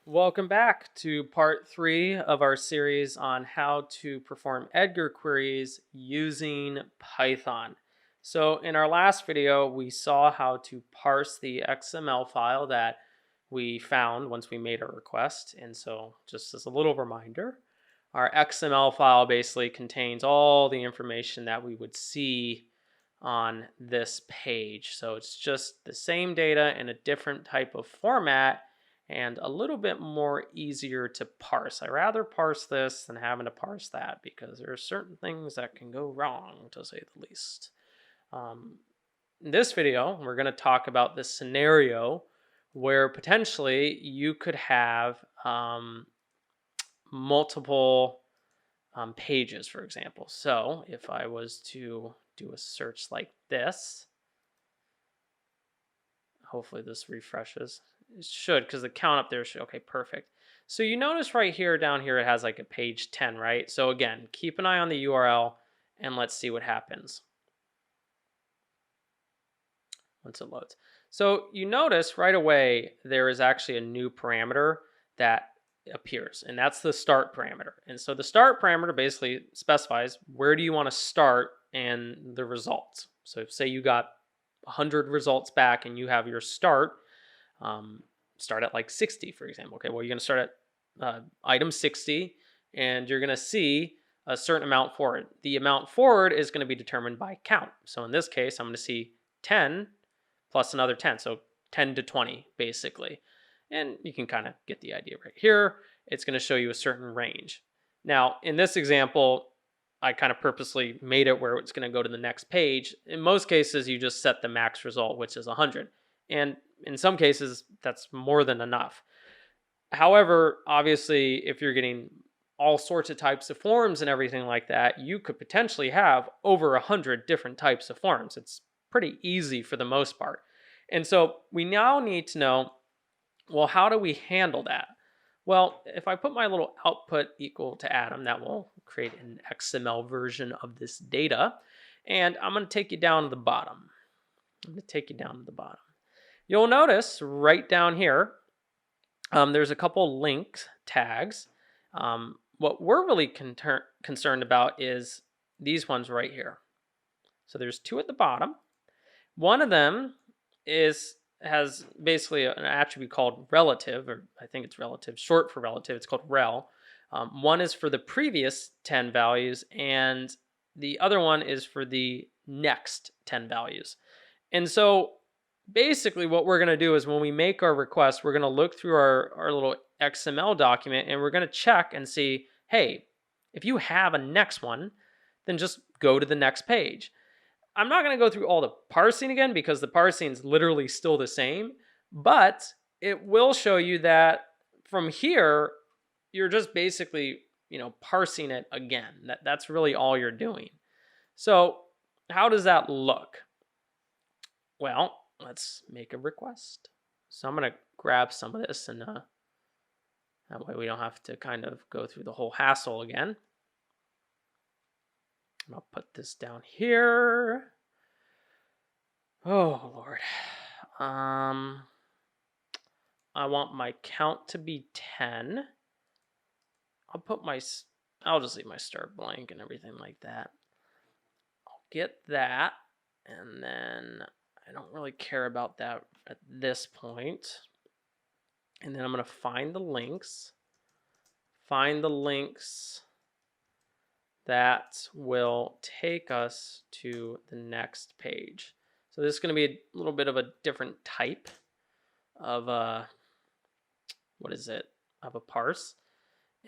Welcome back to part 3 of our series on how to perform EDGAR queries using Python. So in our last video, we saw how to parse the XML file that we found once we made our request. And so just as a little reminder, our XML file basically contains all the information that we would see on this page. So it's just the same data in a different type of format and a little bit more easier to parse. I rather parse this than having to parse that because there are certain things that can go wrong, to say the least. In this video, we're going to talk about this scenario where potentially you could have multiple pages, for example. So if I was to do a search like this, hopefully this refreshes. It should, because the count up there should, okay, perfect. So you notice right here, down here, it has like a page 10, right? So again, keep an eye on the URL and let's see what happens once it loads. So you notice right away, there is actually a new parameter that appears, and that's the start parameter. And so the start parameter basically specifies where do you want to start and the results. So say you got 100 results back and you have your start at like 60, for example. Okay, well, you're going to start at item 60 and you're going to see a certain amount forward. The amount forward is going to be determined by count. So in this case, I'm going to see 10 plus another 10. So 10 to 20, basically. And you can kind of get the idea right here. It's going to show you a certain range. Now, in this example, I kind of purposely made it where it's going to go to the next page. In most cases, you just set the max result, which is 100. And in some cases, that's more than enough. However, obviously, if you're getting all sorts of types of forms and everything like that, you could potentially have over 100 different types of forms. It's pretty easy for the most part. And so we now need to know, well, how do we handle that? Well, if I put my little output equal to Atom, that will create an XML version of this data. And I'm going to take you down to the bottom. You'll notice right down here, there's a couple link tags. What we're really concerned about is these ones right here. So there's two at the bottom. One of them has basically an attribute called relative, or I think it's relative, short for relative. It's called rel. One is for the previous 10 values, and the other one is for the next 10 values. And so basically what we're going to do is when we make our request, we're going to look through our little XML document and we're going to check and see, hey, if you have a next one, then just go to the next page. I'm not going to go through all the parsing again because the parsing is literally still the same, but it will show you that from here, you're just basically, parsing it again. That's really all you're doing. So how does that look? Well, let's make a request. So I'm going to grab some of this and that way we don't have to kind of go through the whole hassle again. I'll put this down here. Oh, Lord. I want my count to be 10. I'll just leave my start blank and everything like that. I'll get that. And then I don't really care about that at this point. And then I'm going to find the links. That will take us to the next page. So this is going to be a little bit of a different type of of a parse.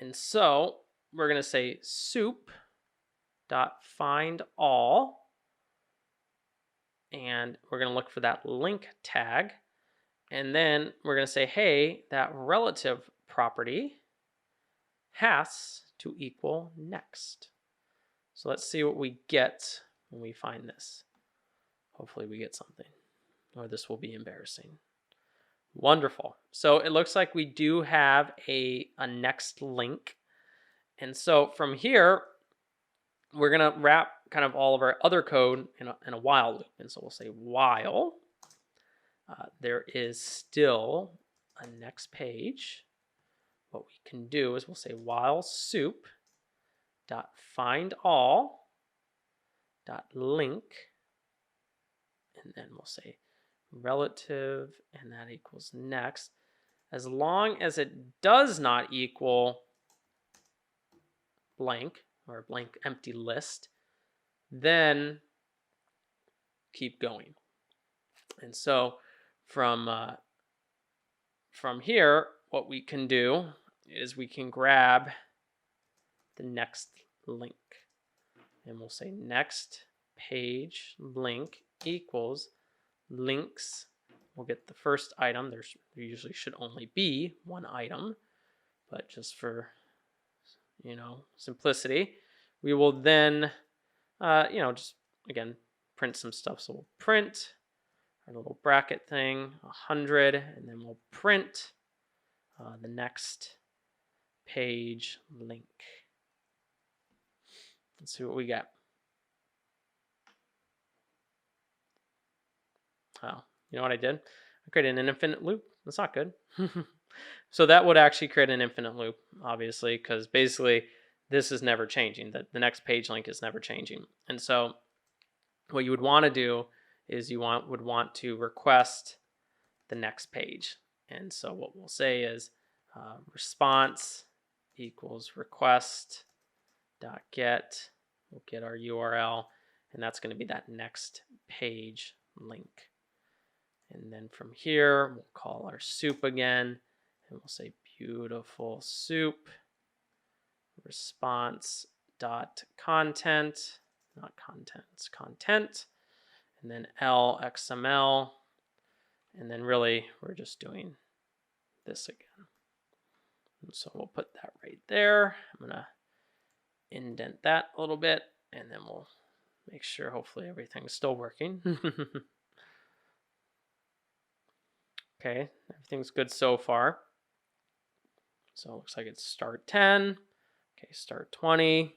And so we're going to say soup.findAll, and we're going to look for that link tag. And then we're going to say, hey, that relative property has to equal next. So let's see what we get when we find this. Hopefully we get something, or this will be embarrassing. Wonderful. So it looks like we do have a next link. And so from here, we're going to wrap kind of all of our other code in a while loop. And so we'll say while there is still a next page. what we can do is we'll say while soup dot find all dot link, and then we'll say relative, and that equals next. As long as it does not equal blank or blank empty list, then keep going. And so from here, what we can do is we can grab the next link, and we'll say next page link equals links. We'll get the first item. There usually should only be one item, but just for simplicity, we will then just again print some stuff. So we'll print our little bracket thing 100, and then we'll print the next page link. Let's see what we got. Oh, you know what I did? I created an infinite loop. That's not good. So that would actually create an infinite loop, obviously, because basically this is never changing. The next page link is never changing. And so what you would want to do is you would want to request the next page. And so what we'll say is response equals request dot get. We'll get our URL, and that's going to be that next page link. And then from here, we'll call our soup again, and we'll say beautiful soup response dot content, not content, it's content, and then XML, and then really we're just doing this again. And so we'll put that right there. I'm gonna indent that a little bit, and then we'll make sure hopefully everything's still working. Okay, everything's good so far. So it looks like it's start 10. Okay, start 20.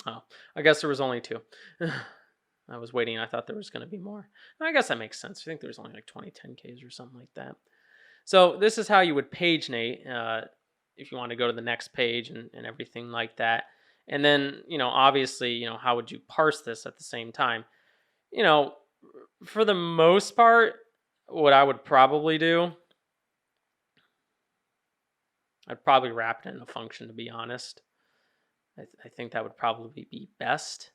Oh, I guess there was only 2. I was waiting. I thought there was going to be more. I guess that makes sense. I think there was only like 20 10Ks or something like that. So this is how you would paginate if you want to go to the next page and everything like that. And then, obviously, how would you parse this at the same time? For the most part, what I would probably do, I'd probably wrap it in a function, to be honest. I think that would probably be best.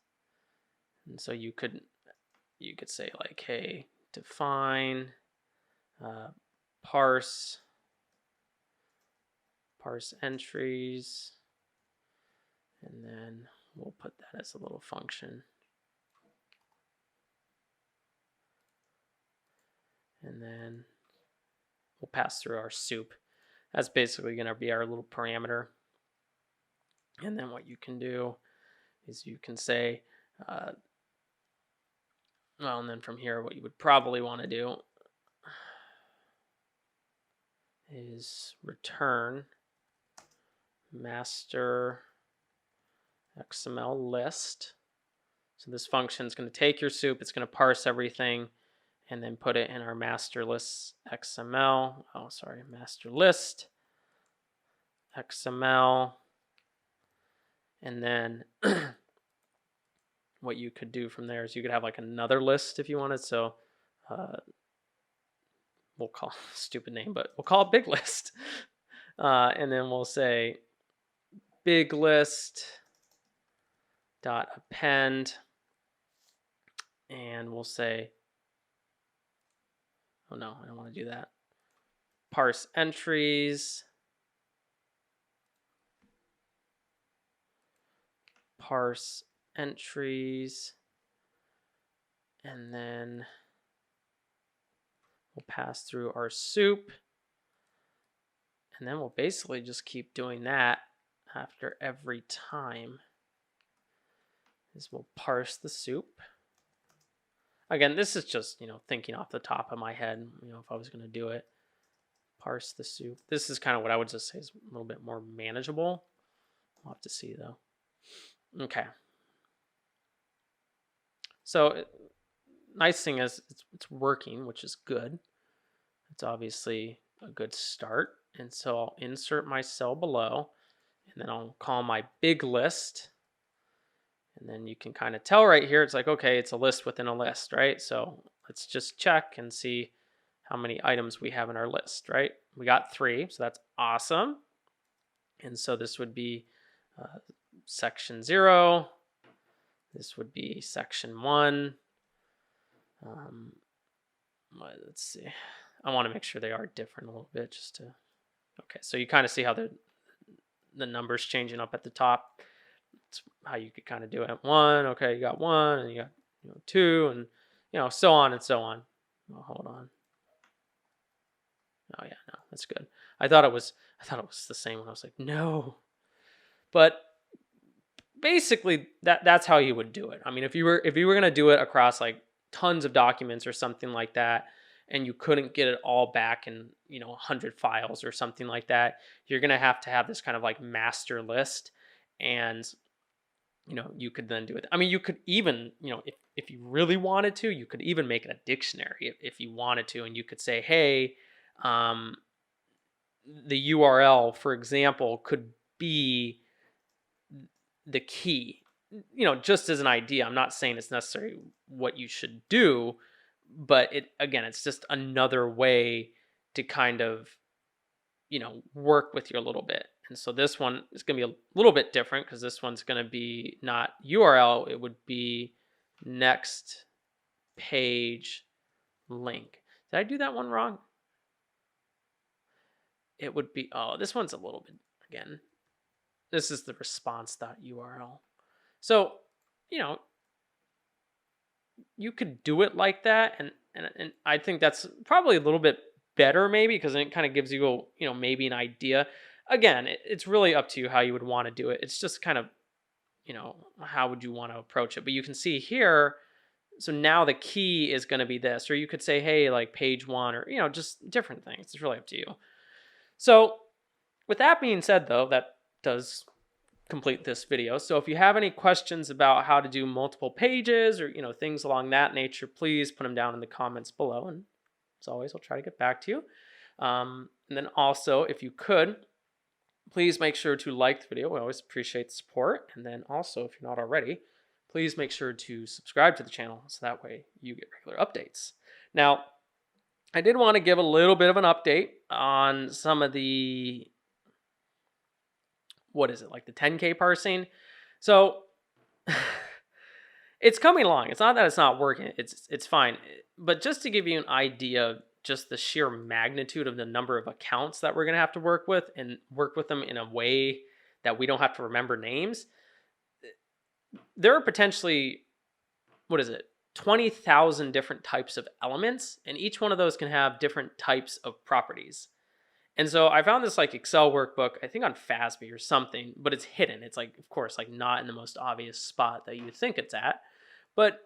And so you could say like, hey, define parse entries, and then we'll put that as a little function. And then we'll pass through our soup. That's basically going to be our little parameter. And then what you can do is you can say, well, and then from here, what you would probably want to do is return master XML list. So this function is going to take your soup, it's going to parse everything, and then put it in our master list XML. Oh, sorry, master list XML. And then what you could do from there is you could have like another list if you wanted. So we'll call stupid name, but we'll call it big list. And then we'll say big list dot append, and we'll say, oh no, I don't want to do that. Parse entries, parse entries, and then we'll pass through our soup, and then we'll basically just keep doing that after every time. Is we'll parse the soup. Again, this is just, thinking off the top of my head, if I was going to do it. Parse the soup. This is kind of what I would just say is a little bit more manageable. We'll have to see though. Okay. So nice thing is it's working, which is good. It's obviously a good start. And so I'll insert my cell below, and then I'll call my big list. And then you can kind of tell right here, it's like, okay, it's a list within a list, right? So let's just check and see how many items we have in our list, right? We got 3, so that's awesome. And so this would be section 0. This would be section 1. Let's see. I want to make sure they are different a little bit just to... Okay, so you kind of see how the numbers changing up at the top. It's how you could kind of do it. 1, okay, you got 1, and you got 2, and so on and so on. Oh, hold on. Oh yeah, no, that's good. I thought it was the same when I was like, no. But basically that's how you would do it. I mean, if you were going to do it across like tons of documents or something like that, and you couldn't get it all back in 100 files or something like that, you're going to have this kind of like master list. And you could then do it. I mean, you could even, if you really wanted to, you could even make it a dictionary if you wanted to, and you could say, hey, the URL, for example, could be the key, just as an idea. I'm not saying it's necessarily what you should do, but it's just another way to kind of, work with you a little bit. And so this one is going to be a little bit different because this one's going to be not URL, it would be next page link. Did I do that one wrong? It would be, this one's a little bit, again, this is the response.url. So, you could do it like that. And I think that's probably a little bit better maybe, because it kind of gives you, maybe an idea. Again, it's really up to you how you would want to do it. It's just kind of, how would you want to approach it? But you can see here, so now the key is going to be this, or you could say, hey, like page 1, or, just different things. It's really up to you. So with that being said, though, that does complete this video. So if you have any questions about how to do multiple pages or, things along that nature, please put them down in the comments below. And as always, I'll try to get back to you. And then also, if you could, please make sure to like the video. We always appreciate the support. And then also, if you're not already, please make sure to subscribe to the channel so that way you get regular updates. Now, I did want to give a little bit of an update on some of the, like the 10K parsing. So it's coming along. It's not that it's not working. It's fine. But just to give you an idea of just the sheer magnitude of the number of accounts that we're going to have to work with, and work with them in a way that we don't have to remember names, there are potentially, 20,000 different types of elements, and each one of those can have different types of properties. And so I found this like Excel workbook, I think on FASB or something, but it's hidden. It's like, of course, like not in the most obvious spot that you would think it's at. But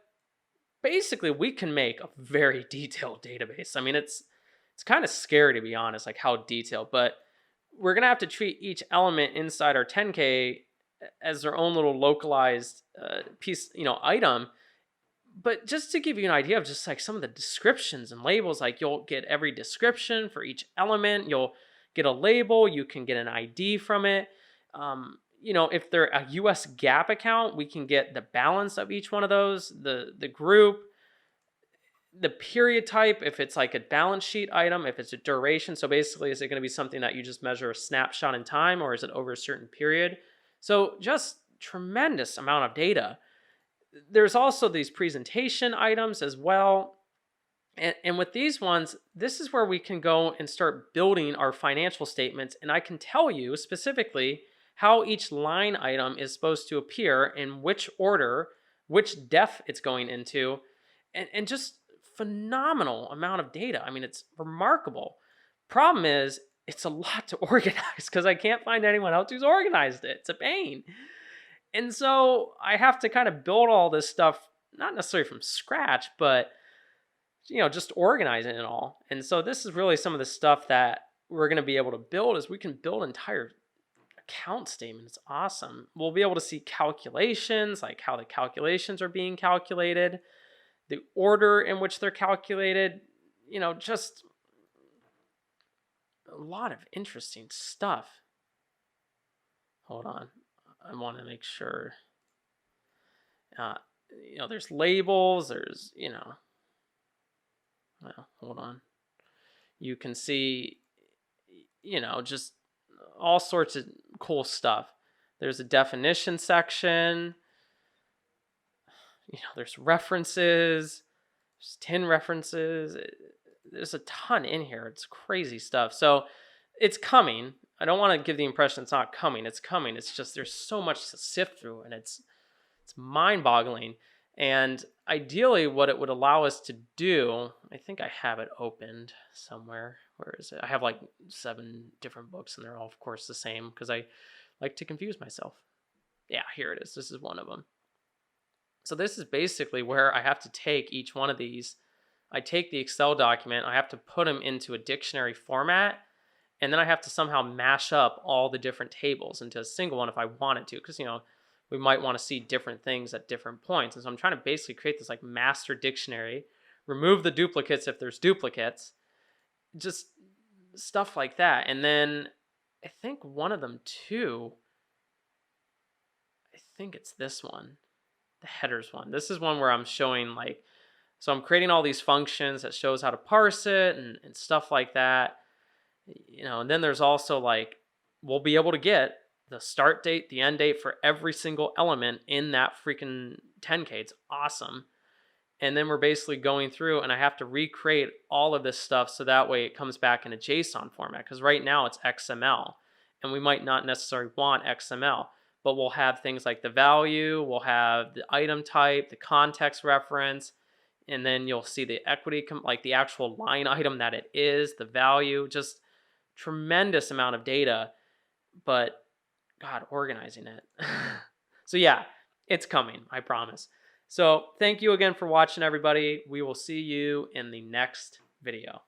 basically we can make a very detailed database. I mean, it's kind of scary, to be honest, like how detailed, but we're going to have to treat each element inside our 10K as their own little localized piece, item. But just to give you an idea of just like some of the descriptions and labels, like you'll get every description for each element, you'll get a label, you can get an ID from it. If they're a US GAAP account, we can get the balance of each one of those, the group, the period type, if it's like a balance sheet item, if it's a duration. So basically, is it going to be something that you just measure a snapshot in time, or is it over a certain period? So just tremendous amount of data. There's also these presentation items as well. And with these ones, this is where we can go and start building our financial statements. And I can tell you specifically how each line item is supposed to appear, in which order, which def it's going into, and just phenomenal amount of data. I mean, it's remarkable. Problem is, it's a lot to organize because I can't find anyone else who's organized it. It's a pain. And so I have to kind of build all this stuff, not necessarily from scratch, but, just organizing it all. And so this is really some of the stuff that we're going to be able to build, is we can build entire account statement. It's awesome. We'll be able to see calculations, like how the calculations are being calculated, the order in which they're calculated, just a lot of interesting stuff. Hold on. I want to make sure. There's labels, there's, well, hold on. You can see, just all sorts of cool stuff. There's a definition section. There's references. There's 10 references. There's a ton in here. It's crazy stuff. So it's coming. I don't want to give the impression it's not coming. It's coming. It's just there's so much to sift through, and it's mind-boggling. And ideally, what it would allow us to do, I think I have it opened somewhere. Where is it? I have like 7 different books, and they're all, of course, the same because I like to confuse myself. Yeah, here it is. This is one of them. So this is basically where I have to take each one of these. I take the Excel document, I have to put them into a dictionary format, and then I have to somehow mash up all the different tables into a single one if I wanted to, because, we might want to see different things at different points. And so I'm trying to basically create this like master dictionary, remove the duplicates if there's duplicates, just stuff like that. And then I think one of them too, I think it's this one, the headers one. This is one where I'm showing so I'm creating all these functions that shows how to parse it and stuff like that. And then there's also we'll be able to get the start date, the end date for every single element in that freaking 10K. It's awesome. And then we're basically going through, and I have to recreate all of this stuff so that way it comes back in a JSON format, because right now it's XML, and we might not necessarily want XML, but we'll have things like the value, we'll have the item type, the context reference, and then you'll see the equity, like the actual line item that it is, the value, just tremendous amount of data, but God, organizing it. So yeah, it's coming, I promise. So thank you again for watching, everybody. We will see you in the next video.